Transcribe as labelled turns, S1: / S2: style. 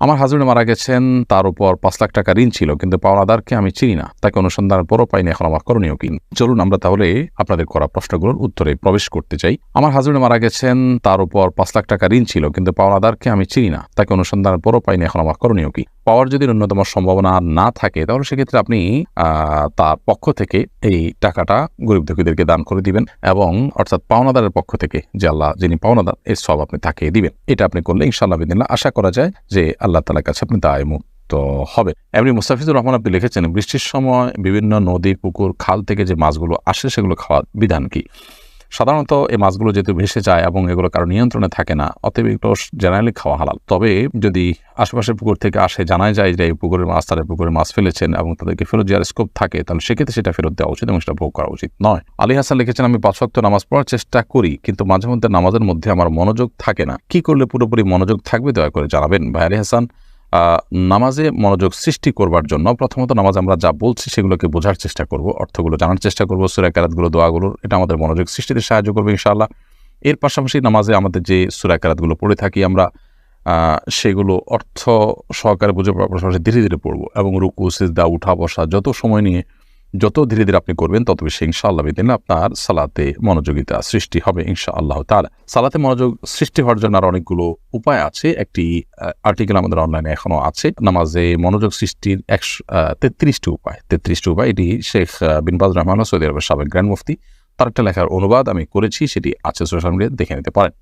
S1: আমার হাজবেন্ড মারা গেছেন, তার উপর ৫ লাখ টাকা ঋণ ছিল, কিন্তু পাওনাদারকে আমি চিনি না, তাকে অনুসন্ধানের পরও পাইনি, এখন আমার করণীয় কি? চলুন আমরা তাহলে আপনাদের করা প্রশ্নগুলোর উত্তরে প্রবেশ করতে চাই। আমার হাজবেন্ড মারা গেছেন, তার উপর ৫ লাখ টাকা ঋণ ছিল, কিন্তু পাওনাদারকে আমি চিনি না, তাকে অনুসন্ধানের পরও পাইনি, এখন আমার করণীয় কি? পাওয়ার যদি ন্যূনতম সম্ভাবনা না থাকে তাহলে সেক্ষেত্রে আপনি তার পক্ষ থেকে এই টাকাটা গরিব দুঃখীদেরকে দান করে দিবেন, এবং অর্থাৎ পাওনাদারের পক্ষ থেকে যে আল্লাহ যিনি পাওনাদার এর সব আপনি তাকে দিবেন। এটা আপনি করলে ইনশাআল্লাহ বিদিনিল্লাহ আশা করা যায় যে আল্লাহ তাআলার কাছে আপনি দায়মুক্ত হবে। এমনি মুস্তাফিজুর রহমান আপনি লিখেছেন, বৃষ্টির সময় বিভিন্ন নদী, পুকুর, খাল থেকে যে মাছগুলো আসে সেগুলো খাওয়ার বিধান কি? সাধারণত এই মাছগুলো যেহেতু ভেসে যায় এবং এগুলো কারো নিয়ন্ত্রণে থাকে না, অতএব এগুলো জেনারেলি খাওয়া হালাল। তবে যদি আশেপাশের পুকুর থেকে আসে, জানা যায় যে এই পুকুরের মাছ তারা পুকুরে মাছ ফেলেছেন এবং তাদেরকে ফেরত দেওয়ার স্কোপ থাকে, তাহলে সেক্ষেত্রে সেটা ফেরত দেওয়া উচিত এবং সেটা ভোগ করা উচিত নয়। আলী হাসান লিখেছেন, আমি ৫ ওয়াক্ত নামাজ পড়ার চেষ্টা করি, কিন্তু মাঝে মধ্যে নামাজের মধ্যে আমার মনোযোগ থাকে না। কি করলে পুরোপুরি মনোযোগ থাকবে দয়া করে জানাবেন। ভাই আলী হাসান, নামাজে মনোযোগ সৃষ্টি করবার জন্য প্রথমত নামাজ আমরা যা বলছি সেগুলোকে বোঝার চেষ্টা করব, অর্থগুলো জানার চেষ্টা করব, সূরা কেরাতগুলো, দোয়াগুলোর, এটা আমাদের মনোযোগ সৃষ্টিতে সাহায্য করবে ইনশাআল্লাহ। এর পাশাপাশি নামাজে আমাদের যে সূরা কেরাতগুলো পড়ে থাকি আমরা, সেগুলো অর্থ সহকারে বুঝে পড়ার পাশাপাশি ধীরে ধীরে পড়ব, এবং রুকু, সিজদা, উঠা বসা যত সময় নিয়ে যত ধীরে ধীরে আপনি করবেন তত বেশি ইনশাআল্লাহ বিদিনিল্লাহ আপনার সালাতে মনোযোগিতা সৃষ্টি হবে ইনশাআল্লাহ তাআলা। সালাতে মনোযোগ সৃষ্টি হওয়ার জন্য আর অনেকগুলো উপায় আছে। একটি আর্টিকেল আমাদের অনলাইনে এখনো আছে, নামাজে মনোযোগ সৃষ্টির 33টি উপায়। এটি শেখ বিন বাজ রাহমাহুল্লাহ, সৌদি আরবের সাবেক গ্র্যান্ড মুফতি, তার একটা লেখার অনুবাদ আমি করেছি, সেটি আছে সোশ্যাল মিডিয়ায়, দেখে নিতে পারেন।